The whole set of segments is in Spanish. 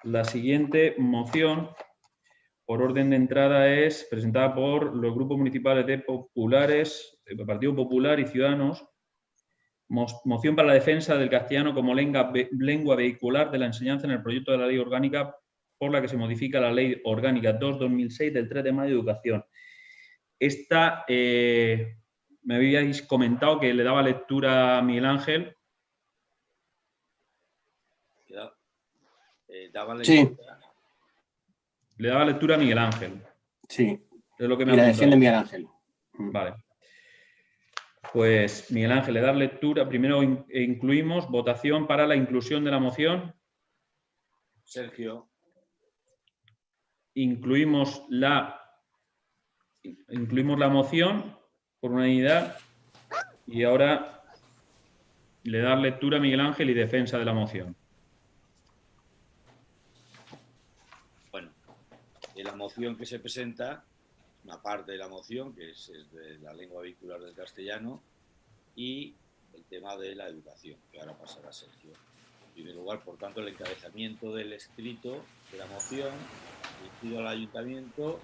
La siguiente moción, por orden de entrada, es presentada por los grupos municipales de Populares, Partido Popular y Ciudadanos. Moción para la defensa del castellano como lengua vehicular de la enseñanza en el proyecto de la Ley Orgánica por la que se modifica la Ley Orgánica 2/2006 del 3 de mayo de Educación. Esta, me habíais comentado que le daba lectura a Miguel Ángel. Sí. Le daba lectura a Miguel Ángel. Sí. Es lo que me y ha la apuntado. defiende Miguel Ángel. Vale. Pues Miguel Ángel, le da lectura. Primero incluimos votación para la inclusión de la moción. Sergio. Incluimos la moción por unanimidad y ahora le da lectura a Miguel Ángel y defensa de la moción. Bueno, en la moción que se presenta, una parte de la moción que es de la lengua vehicular del castellano y el tema de la educación, que ahora pasará Sergio. En primer lugar, por tanto, el encabezamiento del escrito de la moción dirigido al ayuntamiento,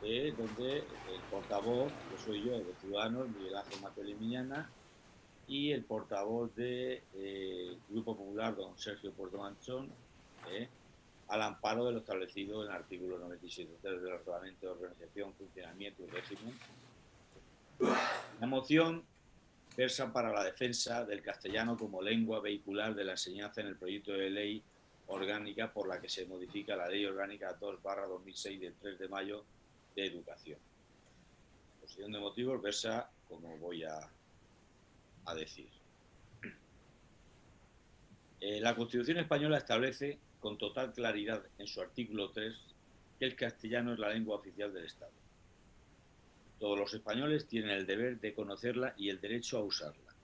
donde el portavoz, que soy yo, de Ciudadanos, Miguel Ángel Mateo Miñana, y el portavoz del Grupo Popular, don Sergio Puerto Manchón, al amparo de lo establecido en el artículo 97 del Reglamento de Organización, Funcionamiento y Régimen. La moción versa para la defensa del castellano como lengua vehicular de la enseñanza en el proyecto de ley orgánica por la que se modifica la Ley Orgánica 2/2006 del 3 de mayo de Educación. La exposición de motivos versa como voy a decir. La Constitución española establece con total claridad en su artículo 3 que el castellano es la lengua oficial del Estado. Todos los españoles tienen el deber de conocerla y el derecho a usarla.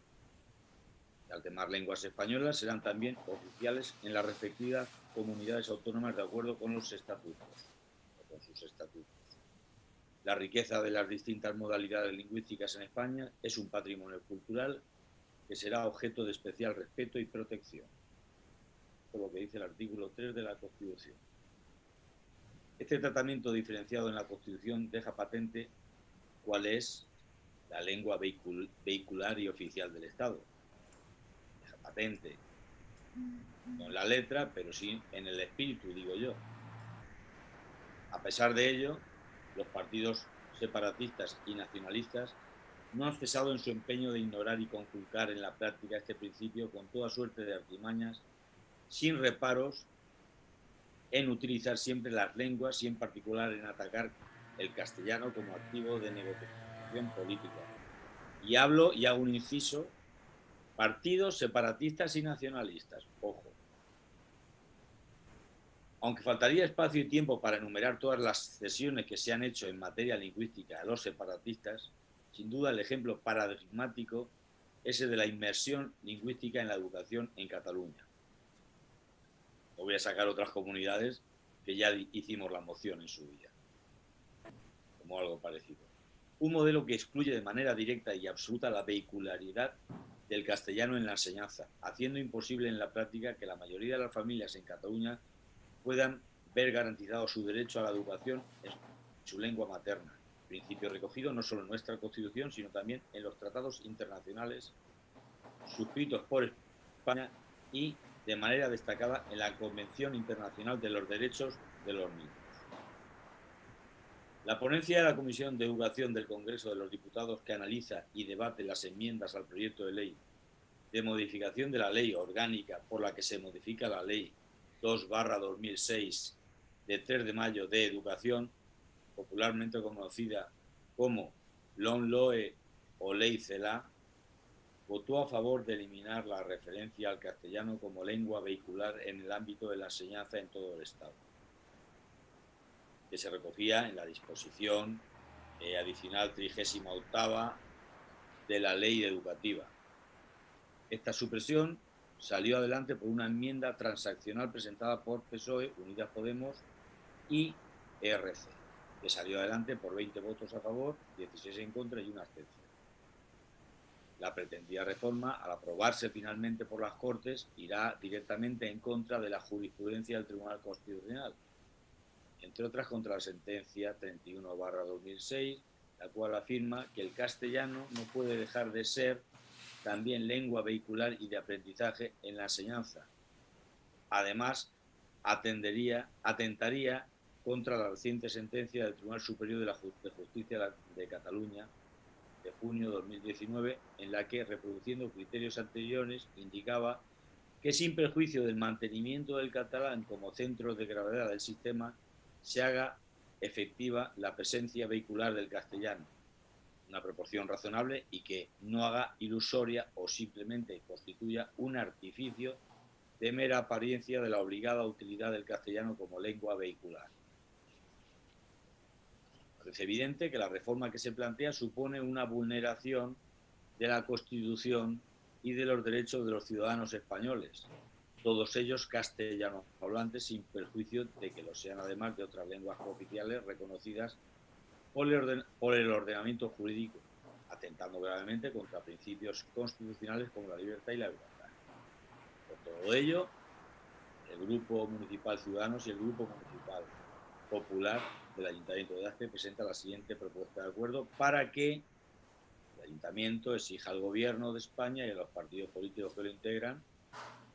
Las demás lenguas españolas serán también oficiales en las respectivas comunidades autónomas de acuerdo con los estatutos o con sus estatutos. La riqueza de las distintas modalidades lingüísticas en España es un patrimonio cultural que será objeto de especial respeto y protección. Esto es lo que dice el artículo 3 de la Constitución. Este tratamiento diferenciado en la Constitución deja patente cuál es la lengua vehicular y oficial del Estado. Deja patente, no en la letra, pero sí en el espíritu, digo yo. A pesar de ello, los partidos separatistas y nacionalistas no han cesado en su empeño de ignorar y conculcar en la práctica este principio con toda suerte de artimañas, sin reparos en utilizar siempre las lenguas y en particular en atacar el castellano como activo de negociación política. Y hago un inciso, partidos separatistas y nacionalistas, ojo. Aunque faltaría espacio y tiempo para enumerar todas las cesiones que se han hecho en materia lingüística a los separatistas, sin duda el ejemplo paradigmático es el de la inmersión lingüística en la educación en Cataluña. No voy a sacar otras comunidades que ya hicimos la moción en su día, como algo parecido. Un modelo que excluye de manera directa y absoluta la vehicularidad del castellano en la enseñanza, haciendo imposible en la práctica que la mayoría de las familias en Cataluña puedan ver garantizado su derecho a la educación en su lengua materna, principio recogido no solo en nuestra Constitución, sino también en los tratados internacionales suscritos por España y, de manera destacada, en la Convención Internacional de los Derechos de los Niños. La ponencia de la Comisión de Educación del Congreso de los Diputados, que analiza y debate las enmiendas al proyecto de ley de modificación de la Ley Orgánica por la que se modifica la Ley 2/2006 de 3 de mayo de Educación, popularmente conocida como LOMLOE o Ley CELA, votó a favor de eliminar la referencia al castellano como lengua vehicular en el ámbito de la enseñanza en todo el Estado, que se recogía en la disposición adicional 38ª de la Ley Educativa. Esta supresión salió adelante por una enmienda transaccional presentada por PSOE, Unidas Podemos y ERC, que salió adelante por 20 votos a favor, 16 en contra y una abstención. La pretendida reforma, al aprobarse finalmente por las Cortes, irá directamente en contra de la jurisprudencia del Tribunal Constitucional, entre otras contra la sentencia 31/2006, la cual afirma que el castellano no puede dejar de ser también lengua vehicular y de aprendizaje en la enseñanza. Además, atentaría contra la reciente sentencia del Tribunal Superior de Justicia de Cataluña de junio de 2019, en la que, reproduciendo criterios anteriores, indicaba que sin perjuicio del mantenimiento del catalán como centro de gravedad del sistema, se haga efectiva la presencia vehicular del castellano, una proporción razonable, y que no haga ilusoria o simplemente constituya un artificio de mera apariencia de la obligada utilidad del castellano como lengua vehicular. Parece evidente que la reforma que se plantea supone una vulneración de la Constitución y de los derechos de los ciudadanos españoles, todos ellos castellano hablantes, sin perjuicio de que lo sean además de otras lenguas cooficiales reconocidas por el ordenamiento jurídico, atentando gravemente contra principios constitucionales como la libertad y la igualdad. Por todo ello, el Grupo Municipal Ciudadanos y el Grupo Municipal Popular del Ayuntamiento de Aspe presenta la siguiente propuesta de acuerdo para que el Ayuntamiento exija al Gobierno de España y a los partidos políticos que lo integran,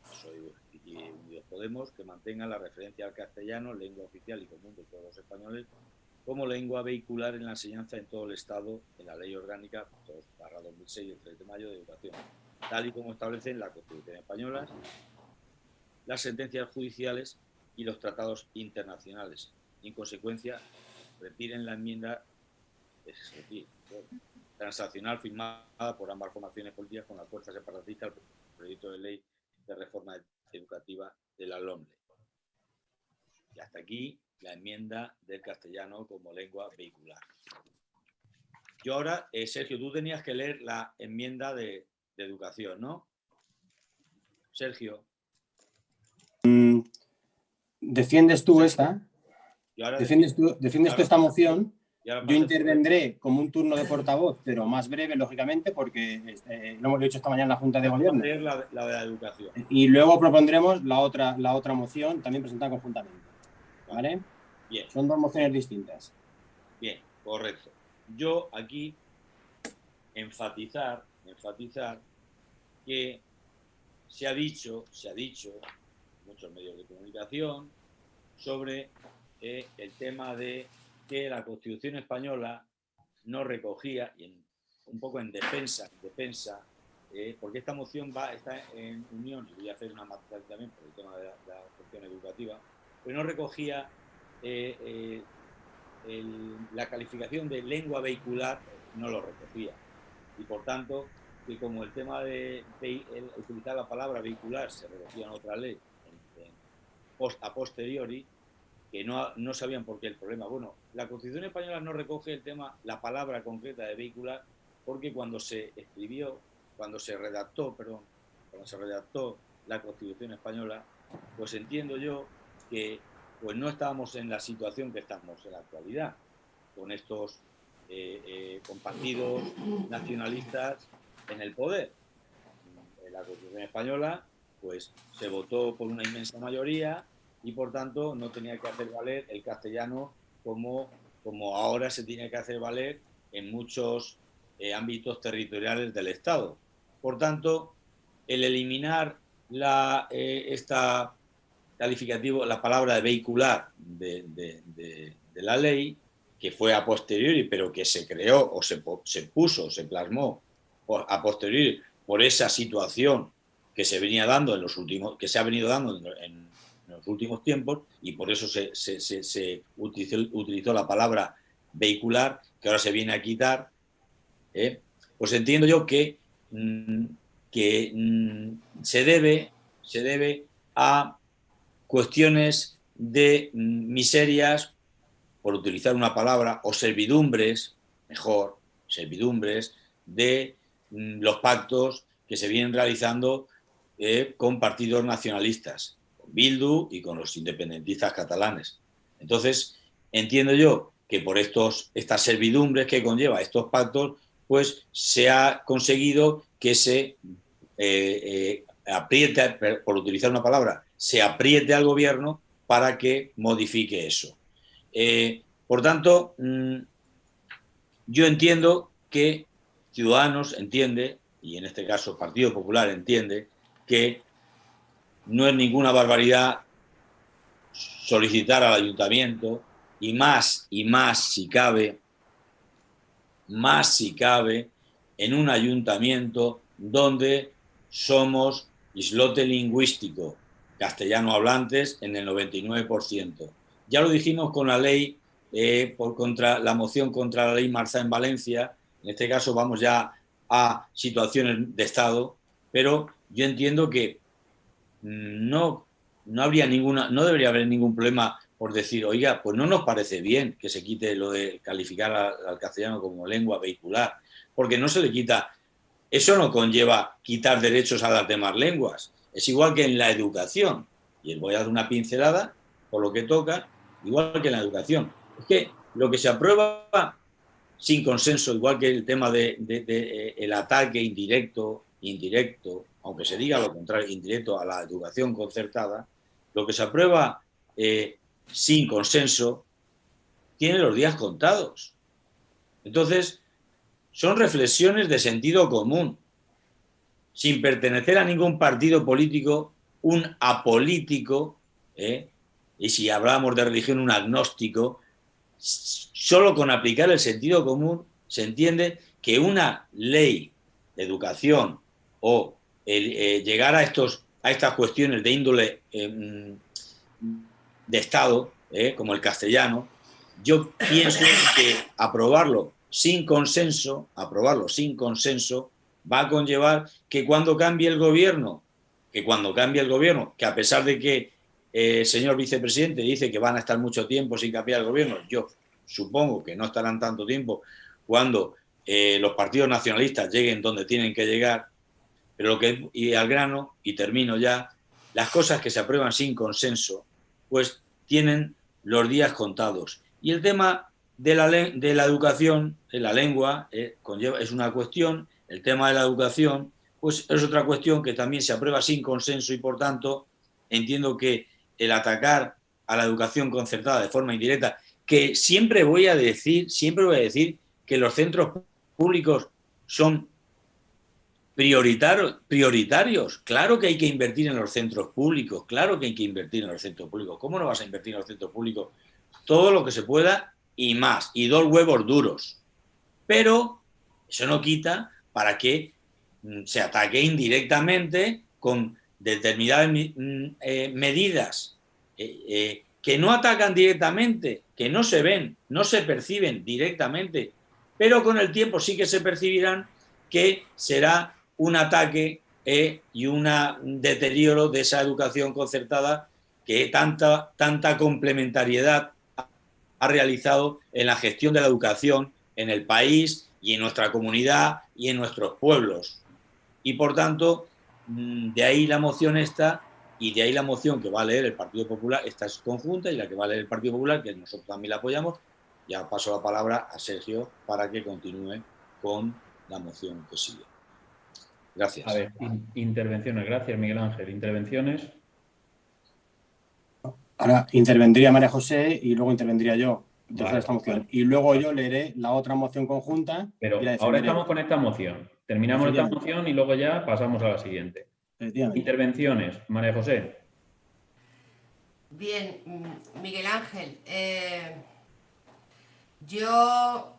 PSOE y Unidos Podemos, que mantengan la referencia al castellano, lengua oficial y común de todos los españoles, como lengua vehicular en la enseñanza en todo el Estado, en la Ley Orgánica 2/2006 del 3 de mayo de Educación, tal y como establecen la Constitución española, las sentencias judiciales y los tratados internacionales. Y en consecuencia, retiren la enmienda transaccional firmada por ambas formaciones políticas con la fuerza separatista al proyecto de ley de reforma educativa de la LOMLE. Y hasta aquí la enmienda del castellano como lengua vehicular. Yo ahora, Sergio, tú tenías que leer la enmienda de educación, ¿no? Sergio. ¿Defiendes tú esta? ¿Defiendes tú esta moción? Yo intervendré como un turno de portavoz, pero más breve, lógicamente, porque lo hemos dicho esta mañana en la Junta de Gobierno. La de la educación. Y luego propondremos la otra moción, también presentada conjuntamente. ¿Vale? Bien. Son dos mociones distintas. Bien, correcto. Yo aquí enfatizar que se ha dicho en muchos medios de comunicación sobre el tema de que la Constitución española no recogía, y un poco en defensa, porque esta moción está en unión, y voy a hacer una matización también por el tema de la cuestión educativa, pero no recogía la calificación de lengua vehicular, no lo recogía. Y por tanto, que como el tema de utilizar la palabra vehicular se recogía en otra ley a posteriori, que no sabían por qué el problema. Bueno, la Constitución española no recoge la palabra concreta de vehicular, porque cuando se redactó la Constitución española, pues entiendo yo que pues no estábamos en la situación que estamos en la actualidad, con estos con partidos nacionalistas en el poder. En la Constitución española pues se votó por una inmensa mayoría y por tanto no tenía que hacer valer el castellano como ahora se tiene que hacer valer en muchos ámbitos territoriales del Estado. Por tanto, el eliminar esta calificativo, la palabra de vehicular de la ley, que fue a posteriori, pero que se creó o se plasmó a posteriori por esa situación que se venía dando que se ha venido dando en los últimos tiempos, y por eso se utilizó la palabra vehicular, que ahora se viene a quitar, pues entiendo yo que se debe a cuestiones de miserias, por utilizar una palabra, o servidumbres, mejor, servidumbres de los pactos que se vienen realizando con partidos nacionalistas, con Bildu y con los independentistas catalanes. Entonces, entiendo yo que por estas servidumbres que conlleva estos pactos, pues se ha conseguido que se apriete, por utilizar una palabra, se apriete al gobierno para que modifique eso. Por tanto, yo entiendo que Ciudadanos entiende, y en este caso Partido Popular entiende, que no es ninguna barbaridad solicitar al ayuntamiento, y más si cabe, en un ayuntamiento donde somos islote lingüístico, castellano hablantes en el 99%. Ya lo dijimos con la ley, contra la moción contra la ley Marzá en Valencia. En este caso vamos ya a situaciones de Estado, pero yo entiendo que no debería haber ningún problema por decir, oiga, pues no nos parece bien que se quite lo de calificar al castellano como lengua vehicular, porque no se le quita, eso no conlleva quitar derechos a las demás lenguas. Es igual que en la educación, y voy a dar una pincelada por lo que toca, igual que en la educación. Es que lo que se aprueba sin consenso, igual que el tema el ataque indirecto, aunque se diga lo contrario, indirecto a la educación concertada, lo que se aprueba sin consenso tiene los días contados. Entonces, son reflexiones de sentido común, sin pertenecer a ningún partido político, un apolítico, y si hablamos de religión, un agnóstico. Solo con aplicar el sentido común se entiende que una ley de educación o llegar a estas cuestiones de índole de Estado, como el castellano, yo pienso que aprobarlo sin consenso va a conllevar que cuando cambie el gobierno, que a pesar de que el señor vicepresidente dice que van a estar mucho tiempo sin cambiar el gobierno, yo supongo que no estarán tanto tiempo cuando los partidos nacionalistas lleguen donde tienen que llegar, pero y al grano, y termino ya, las cosas que se aprueban sin consenso, pues tienen los días contados. Y el tema de la educación, de la lengua, es una cuestión, el tema de la educación, pues es otra cuestión que también se aprueba sin consenso y, por tanto, entiendo que el atacar a la educación concertada de forma indirecta, que siempre voy a decir que los centros públicos son prioritarios. Claro que hay que invertir en los centros públicos, ¿Cómo no vas a invertir en los centros públicos? Todo lo que se pueda y más, y 2 huevos duros. Pero eso no quita para que se ataque indirectamente con determinadas medidas que no atacan directamente, que no se ven, no se perciben directamente, pero con el tiempo sí que se percibirán que será un ataque y un deterioro de esa educación concertada que tanta complementariedad ha realizado en la gestión de la educación en el país y en nuestra comunidad y en nuestros pueblos. Y por tanto, de ahí la moción esta, y de ahí la moción que va a leer el Partido Popular, esta es conjunta, y la que va a leer el Partido Popular, que nosotros también la apoyamos. Ya paso la palabra a Sergio para que continúe con la moción que sigue. Gracias. A ver, intervenciones. Gracias, Miguel Ángel. Intervenciones. Ahora intervendría María José y luego intervendría yo. Vale, esta moción. Y luego yo leeré la otra moción conjunta. Pero ahora estamos con esta moción. Terminamos esta moción y luego ya pasamos a la siguiente. Intervenciones. María José. Bien, Miguel Ángel. Yo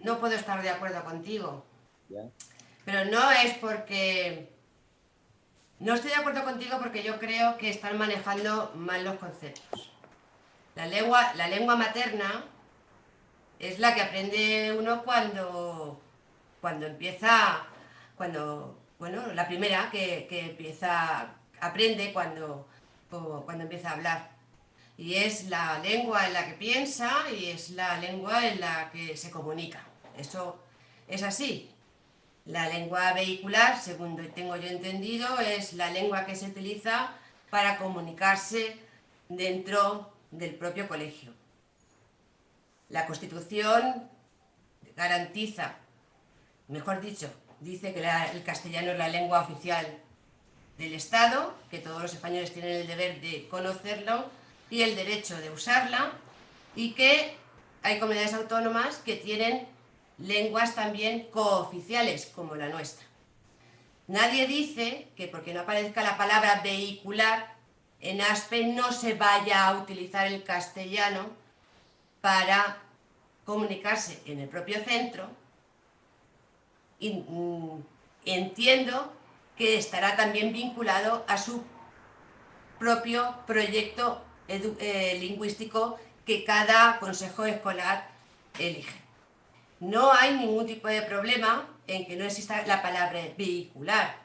no puedo estar de acuerdo contigo. ¿Ya? Pero no es porque... No estoy de acuerdo contigo porque yo creo que están manejando mal los conceptos. La lengua materna es la que aprende uno cuando empieza, bueno, la primera que aprende cuando empieza a hablar. Y es la lengua en la que piensa y es la lengua en la que se comunica. Eso es así. La lengua vehicular, según tengo yo entendido, es la lengua que se utiliza para comunicarse dentro del propio colegio. La Constitución garantiza mejor dicho, dice que el castellano es la lengua oficial del Estado, que todos los españoles tienen el deber de conocerlo y el derecho de usarla, y que hay comunidades autónomas que tienen lenguas también cooficiales, como la nuestra. Nadie dice que porque no aparezca la palabra vehicular, en ASPE no se vaya a utilizar el castellano para comunicarse en el propio centro. Y entiendo que estará también vinculado a su propio proyecto lingüístico que cada consejo escolar elige. No hay ningún tipo de problema en que no exista la palabra vehicular.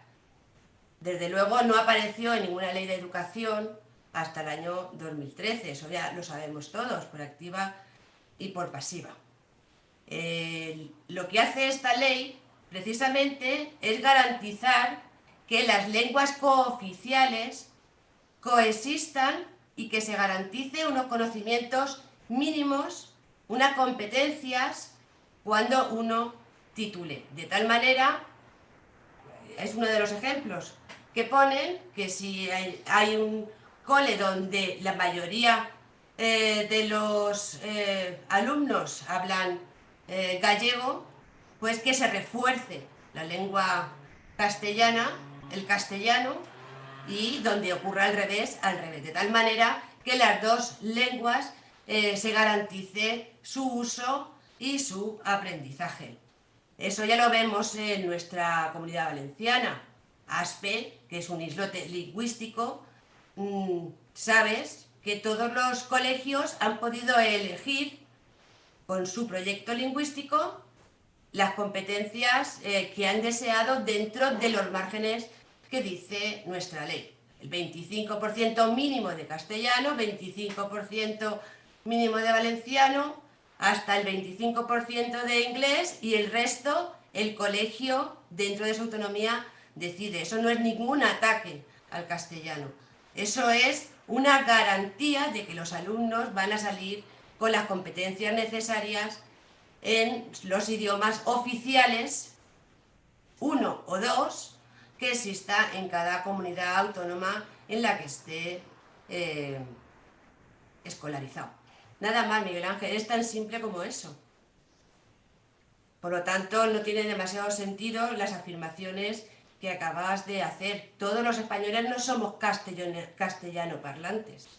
Desde luego no apareció en ninguna ley de educación hasta el año 2013, eso ya lo sabemos todos, por activa y por pasiva. Lo que hace esta ley precisamente es garantizar que las lenguas cooficiales coexistan y que se garantice unos conocimientos mínimos, unas competencias cuando uno titule. De tal manera, es uno de los ejemplos que ponen que si hay un cole donde la mayoría de los alumnos hablan gallego, pues que se refuerce la lengua castellana, el castellano, y donde ocurra al revés, de tal manera que las dos lenguas se garantice su uso y su aprendizaje. Eso ya lo vemos en nuestra Comunidad Valenciana. ASPE, que es un islote lingüístico, sabes que todos los colegios han podido elegir con su proyecto lingüístico las competencias que han deseado dentro de los márgenes que dice nuestra ley. El 25% mínimo de castellano, 25% mínimo de valenciano, hasta el 25% de inglés, y el resto el colegio dentro de su autonomía decide. Eso no es ningún ataque al castellano. Eso es una garantía de que los alumnos van a salir con las competencias necesarias en los idiomas oficiales, uno o dos, que exista en cada comunidad autónoma en la que esté escolarizado. Nada más, Miguel Ángel, es tan simple como eso. Por lo tanto, no tiene demasiado sentido las afirmaciones que acabas de hacer. Todos los españoles no somos castellano parlantes.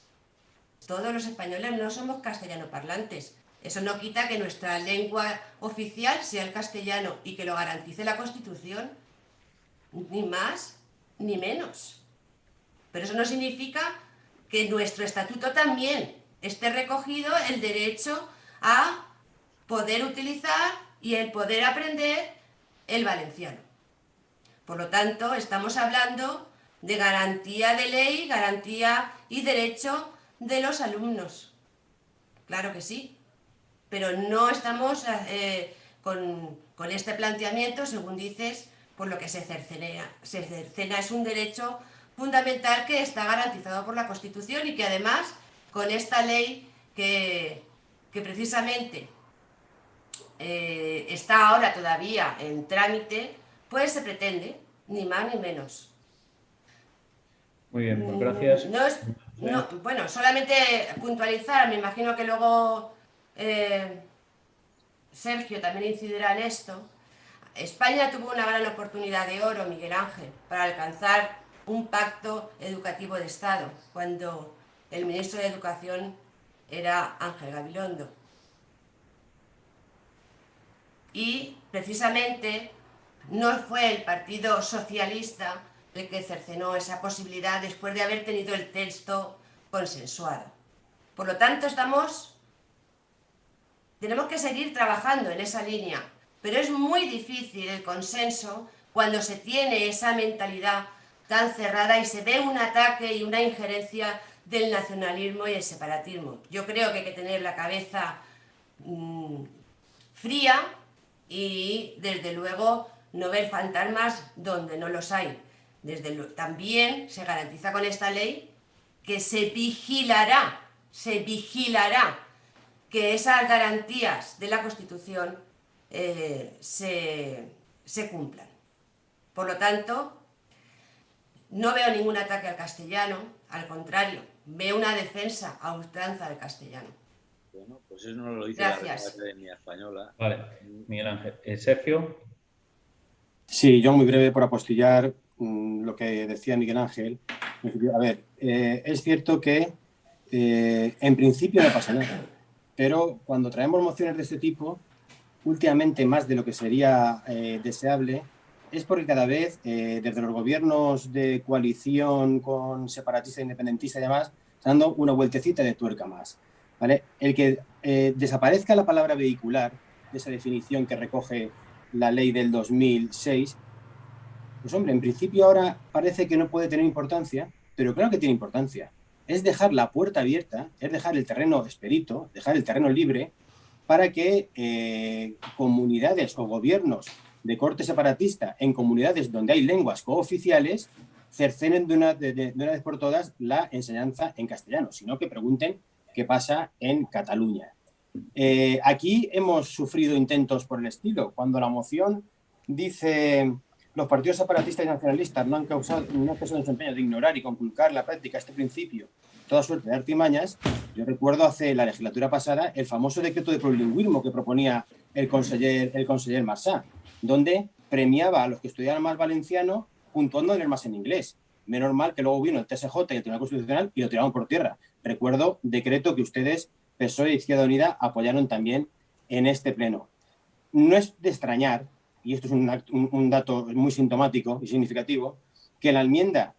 Todos los españoles no somos castellano parlantes. Eso no quita que nuestra lengua oficial sea el castellano y que lo garantice la Constitución, ni más ni menos. Pero eso no significa que en nuestro estatuto también esté recogido el derecho a poder utilizar y el poder aprender el valenciano. Por lo tanto, estamos hablando de garantía de ley, garantía y derecho de los alumnos. Claro que sí, pero no estamos con este planteamiento, según dices, por lo que se cercena. Se cercena es un derecho fundamental que está garantizado por la Constitución y que además, con esta ley que precisamente está ahora todavía en trámite, pues se pretende, ni más ni menos. Muy bien, pues gracias. Bueno, solamente puntualizar, me imagino que luego Sergio también incidirá en esto. España tuvo una gran oportunidad de oro, Miguel Ángel, para alcanzar un pacto educativo de Estado, cuando el ministro de Educación era Ángel Gabilondo. Y precisamente no fue el Partido Socialista el que cercenó esa posibilidad después de haber tenido el texto consensuado. Por lo tanto, tenemos que seguir trabajando en esa línea, pero es muy difícil el consenso cuando se tiene esa mentalidad tan cerrada y se ve un ataque y una injerencia del nacionalismo y el separatismo. Yo creo que hay que tener la cabeza fría y, desde luego, no ver fantasmas donde no los hay. También se garantiza con esta ley que se vigilará que esas garantías de la Constitución se se cumplan. Por lo tanto, no veo ningún ataque al castellano, al contrario, veo una defensa a ultranza del castellano. Bueno, pues eso no lo dice Gracias. la Academia Española. Vale, Miguel Ángel. Sergio. Sí, yo muy breve por apostillar lo que decía Miguel Ángel. A ver, es cierto que en principio no pasa nada, pero cuando traemos mociones de este tipo, últimamente más de lo que sería deseable, es porque cada vez desde los gobiernos de coalición con separatista, independentista y demás, están dando una vueltecita de tuerca más, ¿vale? El que desaparezca la palabra vehicular, de esa definición que recoge la ley del 2006, pues hombre, en principio ahora parece que no puede tener importancia, pero claro que tiene importancia. Es dejar la puerta abierta, es dejar el terreno expedito, dejar el terreno libre para que comunidades o gobiernos de corte separatista en comunidades donde hay lenguas cooficiales cercenen de una vez por todas la enseñanza en castellano, sino que pregunten qué pasa en Cataluña. Aquí hemos sufrido intentos por el estilo. Cuando la moción dice los partidos separatistas y nacionalistas no han causado el desempeño de ignorar y conculcar la práctica este principio, toda suerte de artimañas, yo recuerdo hace la legislatura pasada el famoso decreto de plurilingüismo que proponía el conseller Marsá, donde premiaba a los que estudiaran más valenciano puntuándoles más en inglés. Menos mal que luego vino el TSJ y el Tribunal Constitucional y lo tiraron por tierra. Recuerdo decreto que ustedes, PSOE y Izquierda Unida, apoyaron también en este pleno. No es de extrañar, y esto es un dato muy sintomático y significativo, que la enmienda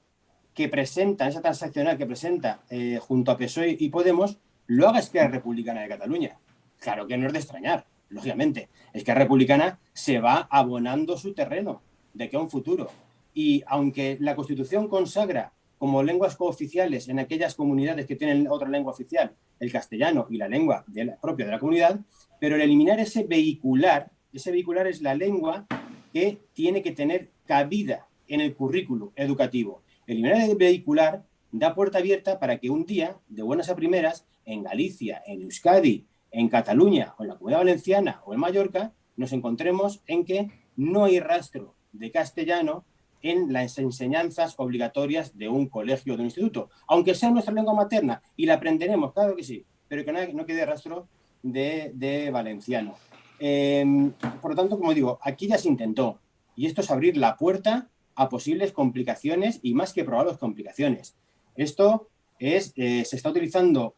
que presenta, esa transaccional que presenta junto a PSOE y Podemos, lo haga Esquerra Republicana de Cataluña. Claro que no es de extrañar, lógicamente. Esquerra Republicana se va abonando su terreno de que a un futuro. Y aunque la Constitución consagra como lenguas cooficiales en aquellas comunidades que tienen otra lengua oficial, el castellano y la lengua propia de la comunidad, pero el eliminar ese vehicular es la lengua que tiene que tener cabida en el currículo educativo. Eliminar el vehicular da puerta abierta para que un día, de buenas a primeras, en Galicia, en Euskadi, en Cataluña, o en la Comunidad Valenciana o en Mallorca, nos encontremos en que no hay rastro de castellano en las enseñanzas obligatorias de un colegio o de un instituto. Aunque sea nuestra lengua materna y la aprenderemos, claro que sí, pero que no quede rastro de valenciano. Por lo tanto, como digo, aquí ya se intentó. Y esto es abrir la puerta a posibles complicaciones y más que probables complicaciones. Esto se está utilizando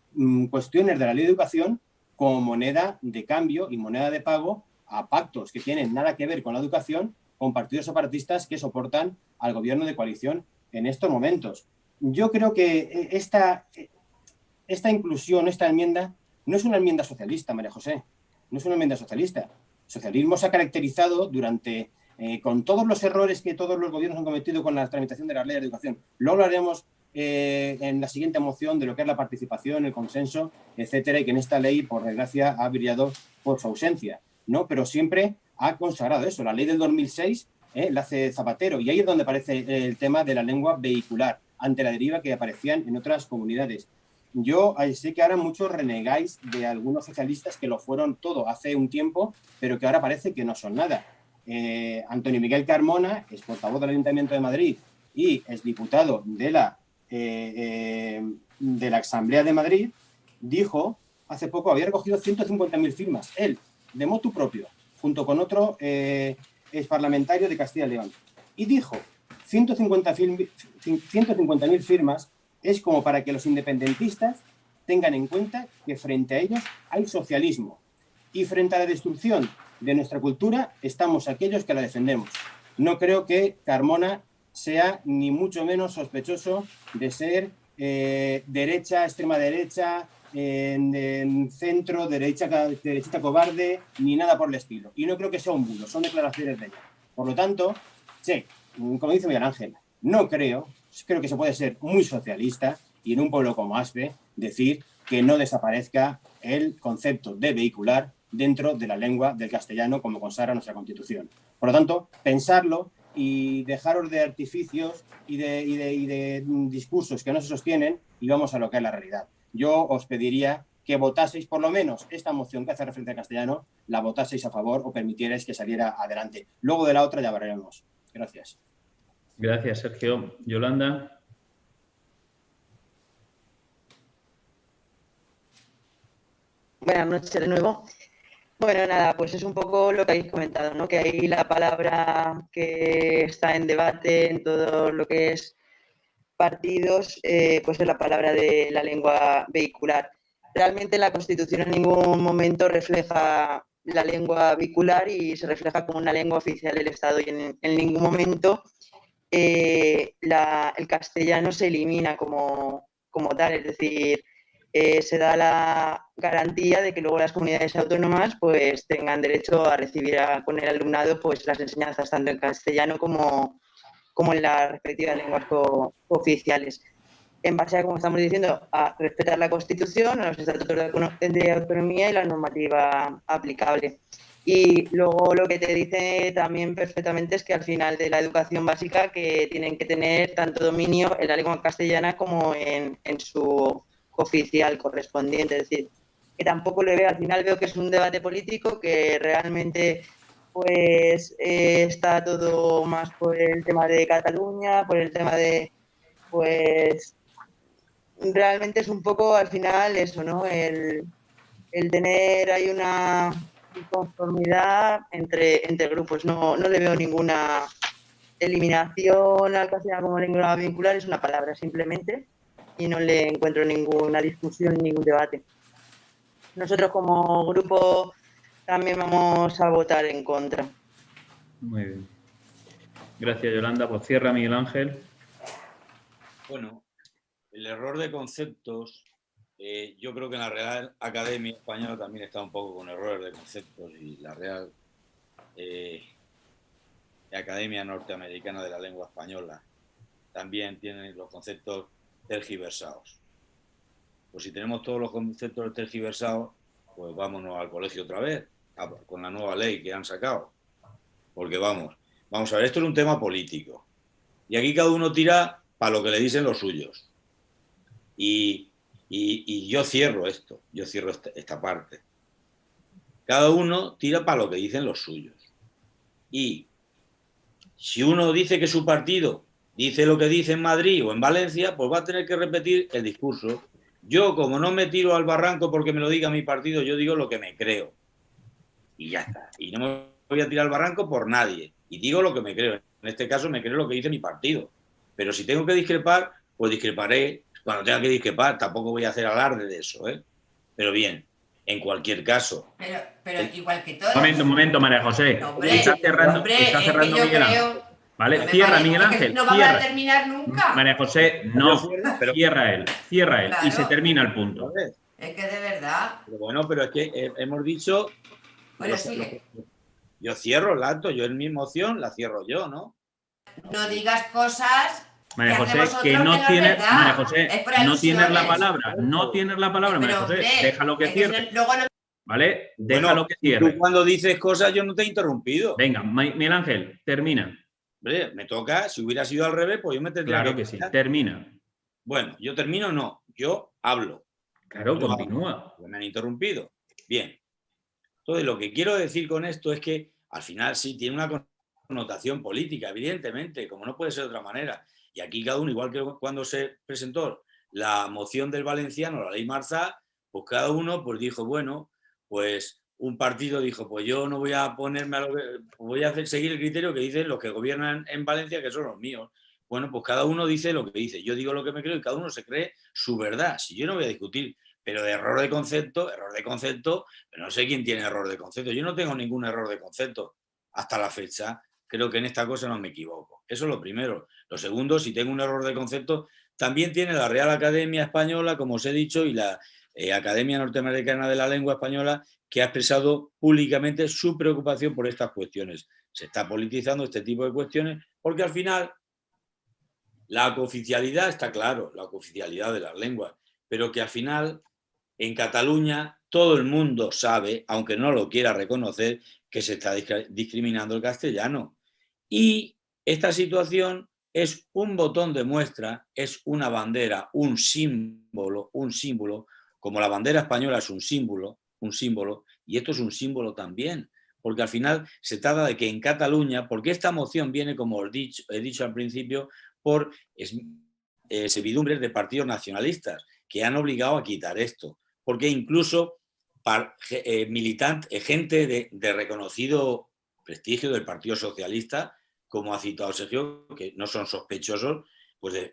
cuestiones de la ley de educación como moneda de cambio y moneda de pago a pactos que tienen nada que ver con la educación con partidos separatistas que soportan al gobierno de coalición en estos momentos. Yo creo que esta inclusión, esta enmienda, no es una enmienda socialista, María José, no es una enmienda socialista. El socialismo se ha caracterizado durante, con todos los errores que todos los gobiernos han cometido con la tramitación de las leyes de educación. Luego hablaremos en la siguiente moción de lo que es la participación, el consenso, etcétera, y que en esta ley, por desgracia, ha brillado por su ausencia, ¿no? Pero siempre ha consagrado eso. La ley del 2006 la hace Zapatero, y ahí es donde aparece el tema de la lengua vehicular, ante la deriva que aparecían en otras comunidades. Yo sé que ahora muchos renegáis de algunos socialistas que lo fueron todo hace un tiempo, pero que ahora parece que no son nada. Antonio Miguel Carmona, es portavoz del Ayuntamiento de Madrid y es diputado de la Asamblea de Madrid, dijo hace poco, había recogido 150.000 firmas, él, de motu propio, junto con otro exparlamentario de Castilla y León, y dijo, 150.000 firmas es como para que los independentistas tengan en cuenta que frente a ellos hay socialismo y frente a la destrucción de nuestra cultura estamos aquellos que la defendemos. No creo que Carmona sea ni mucho menos sospechoso de ser derecha, extrema derecha, en centro, derechita cobarde, ni nada por el estilo. Y no creo que sea un bulo, son declaraciones de ella. Por lo tanto, sí, como dice Miguel Ángel, no creo que se puede ser muy socialista y en un pueblo como Aspe decir que no desaparezca el concepto de vehicular dentro de la lengua del castellano como consagra nuestra Constitución. Por lo tanto, pensarlo y dejaros de artificios y de discursos que no se sostienen y vamos a lo que es la realidad. Yo os pediría que votaseis por lo menos esta moción que hace referencia al castellano, la votaseis a favor o permitierais que saliera adelante. Luego de la otra ya veremos. Gracias. Gracias, Sergio. Yolanda. Buenas noches de nuevo. Bueno, nada, pues es un poco lo que habéis comentado, ¿no? Que ahí la palabra que está en debate en todo lo que es partidos, pues es la palabra de la lengua vehicular. Realmente la Constitución en ningún momento refleja la lengua vehicular y se refleja como una lengua oficial del Estado, y en ningún momento el castellano se elimina como tal, es decir, se da la garantía de que luego las comunidades autónomas pues tengan derecho a recibir con el alumnado pues las enseñanzas tanto en castellano como en las respectivas lenguas oficiales. En base a, como estamos diciendo, a respetar la Constitución, a los estatutos de autonomía y la normativa aplicable. Y luego lo que te dice también perfectamente es que al final de la educación básica que tienen que tener tanto dominio en la lengua castellana como en su oficial correspondiente. Es decir, que tampoco le veo, al final veo que es un debate político que realmente pues está todo más por el tema de Cataluña, por el tema de, pues realmente es un poco al final eso, ¿no? El tener ahí una inconformidad entre grupos. No le veo ninguna eliminación al castellano como lengua vincular, es una palabra simplemente, y no le encuentro ninguna discusión, ningún debate. Nosotros como grupo también vamos a votar en contra. Muy bien. Gracias, Yolanda. Pues cierra, Miguel Ángel. Bueno, el error de conceptos, yo creo que en la Real Academia Española también está un poco con errores de conceptos, y la Real Academia Norteamericana de la Lengua Española también tiene los conceptos tergiversados. Pues si tenemos todos los conceptos tergiversados, pues vámonos al colegio otra vez, con la nueva ley que han sacado. Porque vamos a ver, esto es un tema político. Y aquí cada uno tira para lo que le dicen los suyos. Y yo cierro esto, yo cierro esta parte. Cada uno tira para lo que dicen los suyos. Y si uno dice que su partido dice lo que dice en Madrid o en Valencia, pues va a tener que repetir el discurso. Yo, como no me tiro al barranco porque me lo diga mi partido, yo digo lo que me creo. Y ya está. Y no me voy a tirar al barranco por nadie. Y digo lo que me creo. En este caso me creo lo que dice mi partido. Pero si tengo que discrepar, pues discreparé cuando tenga que discrepar. Tampoco voy a hacer alarde de eso, ¿eh? Pero bien, en cualquier caso. Pero igual que todos. Un momento, María José. Está cerrando Miguel Ángel. ¿Vale? No cierra, Miguel Ángel. No vamos a terminar nunca. María José, no. Cierra él. Claro. Y se termina el punto. Es que de verdad. Pero bueno, pero es que hemos dicho. Bueno, sigue. Yo cierro el acto, yo en mi moción la cierro yo, ¿no? No digas cosas. María José, que no tienes. María José, no tienes la palabra. No tienes la palabra, María José. Déjalo que cierre. ¿Vale? Déjalo que cierre. Tú cuando dices cosas yo no te he interrumpido. Venga, Miguel Ángel, termina. Hombre, me toca, si hubiera sido al revés, pues yo me tendría que sí, termina. Bueno, yo termino, no, yo hablo. Claro, continúa. Me han interrumpido. Bien. Entonces, lo que quiero decir con esto es que al final sí tiene una connotación política, evidentemente, como no puede ser de otra manera. Y aquí cada uno, igual que cuando se presentó la moción del valenciano, la ley Marzá, pues cada uno pues dijo, bueno, pues un partido dijo, pues yo no voy a ponerme a lo que... Voy a seguir el criterio que dicen los que gobiernan en Valencia, que son los míos. Bueno, pues cada uno dice lo que dice. Yo digo lo que me creo y cada uno se cree su verdad. Si yo no voy a discutir, pero de error de concepto, pero no sé quién tiene error de concepto. Yo no tengo ningún error de concepto hasta la fecha. Creo que en esta cosa no me equivoco. Eso es lo primero. Lo segundo, si tengo un error de concepto, también tiene la Real Academia Española, como os he dicho, y la Academia Norteamericana de la Lengua Española, que ha expresado públicamente su preocupación por estas cuestiones. Se está politizando este tipo de cuestiones porque al final la cooficialidad está claro, la cooficialidad de las lenguas, pero que al final en Cataluña todo el mundo sabe, aunque no lo quiera reconocer, que se está discriminando el castellano. Y esta situación es un botón de muestra, es una bandera, un símbolo como la bandera española es un símbolo, y esto es un símbolo también, porque al final se trata de que en Cataluña, porque esta moción viene, como he dicho al principio, por servidumbres de partidos nacionalistas que han obligado a quitar esto, porque incluso gente de reconocido prestigio del Partido Socialista, como ha citado Sergio, que no son sospechosos, pues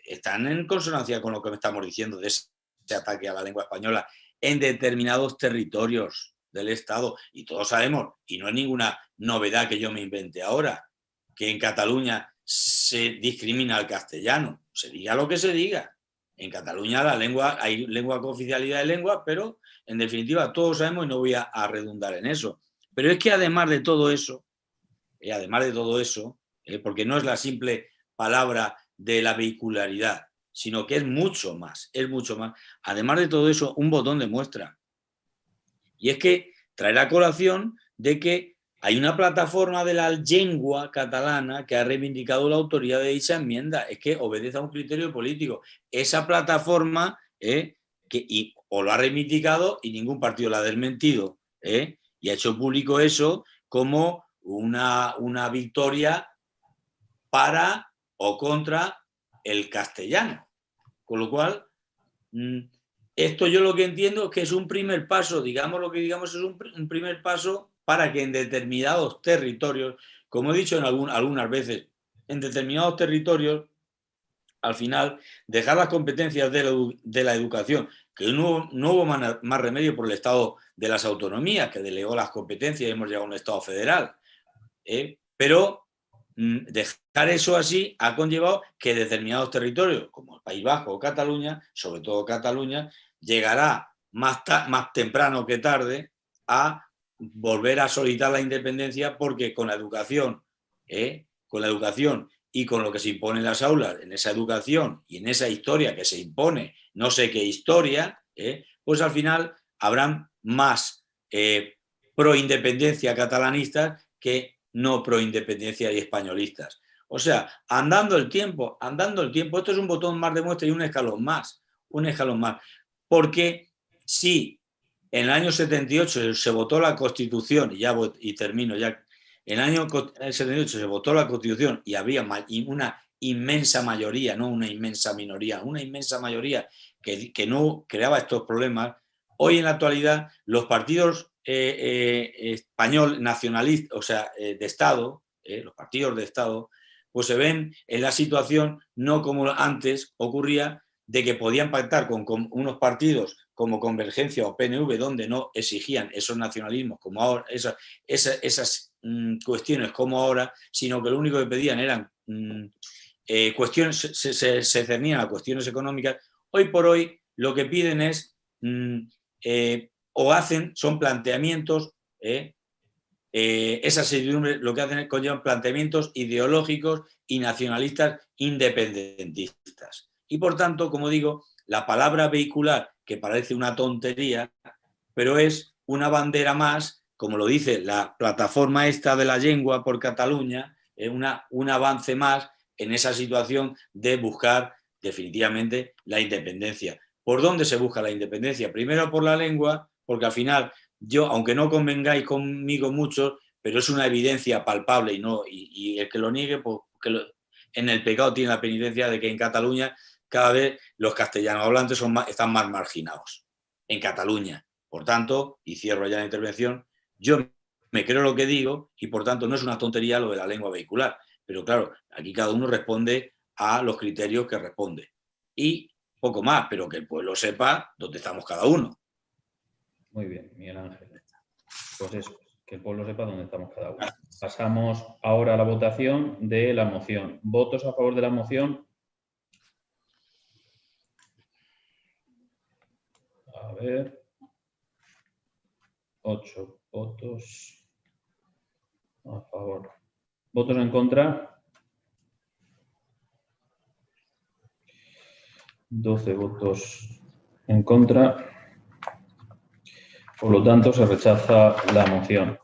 están en consonancia con lo que estamos diciendo de ese ataque a la lengua española en determinados territorios del Estado. Y todos sabemos, y no es ninguna novedad que yo me invente ahora, que en Cataluña se discrimina al castellano. Se diga lo que se diga. En Cataluña hay lengua cooficialidad de lengua, pero en definitiva todos sabemos, y no voy a redundar en eso. Pero es que además de todo eso, porque no es la simple palabra de la vehicularidad, sino que es mucho más. Además de todo eso, un botón de muestra. Y es que traer a colación de que hay una plataforma de la lengua catalana que ha reivindicado la autoría de dicha enmienda. Es que obedece a un criterio político. Esa plataforma o lo ha reivindicado y ningún partido la ha desmentido. Y ha hecho público eso como una victoria para o contra el castellano. Con lo cual, esto yo lo que entiendo es que es un primer paso, digamos lo que digamos, es un primer paso para que en determinados territorios, como he dicho algunas veces, en determinados territorios, al final, dejar las competencias de la educación, que no hubo más remedio por el estado de las autonomías, que delegó las competencias y hemos llegado a un estado federal. Pero dejar eso así ha conllevado que determinados territorios, como el País Vasco o Cataluña, sobre todo Cataluña, llegará más temprano que tarde a volver a solicitar la independencia, porque con la educación y con lo que se impone en las aulas, en esa educación y en esa historia que se impone, no sé qué historia, pues al final habrán más pro-independencia catalanistas que no pro-independencia y españolistas. O sea, andando el tiempo, esto es un botón más de muestra y un escalón más. Porque si en el año 78 se votó la Constitución, y termino ya, en el año 78 se votó la Constitución y había una inmensa mayoría, no una inmensa minoría, una inmensa mayoría que no creaba estos problemas, hoy en la actualidad los partidos español nacionalistas, o sea, de Estado, los partidos de Estado, pues se ven en la situación no como antes ocurría, de que podían pactar con unos partidos como Convergencia o PNV, donde no exigían esos nacionalismos como ahora, esas cuestiones como ahora, sino que lo único que pedían eran cuestiones, se cernían a cuestiones económicas. Hoy por hoy lo que piden es son planteamientos, esas servidumbres lo que hacen es conllevar planteamientos ideológicos y nacionalistas independentistas. Y por tanto, como digo, la palabra vehicular, que parece una tontería, pero es una bandera más, como lo dice la plataforma esta de la lengua por Cataluña, un avance más en esa situación de buscar definitivamente la independencia. ¿Por dónde se busca la independencia? Primero por la lengua, porque al final yo, aunque no convengáis conmigo mucho, pero es una evidencia palpable y el que lo niegue, pues en el pecado tiene la penitencia de que en Cataluña cada vez los castellanos hablantes están más marginados. En Cataluña. Por tanto, y cierro ya la intervención, yo me creo lo que digo y por tanto no es una tontería lo de la lengua vehicular. Pero claro, aquí cada uno responde a los criterios que responde. Y poco más, pero que el pueblo sepa dónde estamos cada uno. Muy bien, Miguel Ángel. Pues eso, que el pueblo sepa dónde estamos cada uno. Pasamos ahora a la votación de la moción. ¿Votos a favor de la moción? A ver. 8 votos a favor. ¿Votos en contra? 12 votos en contra. Por lo tanto, se rechaza la moción.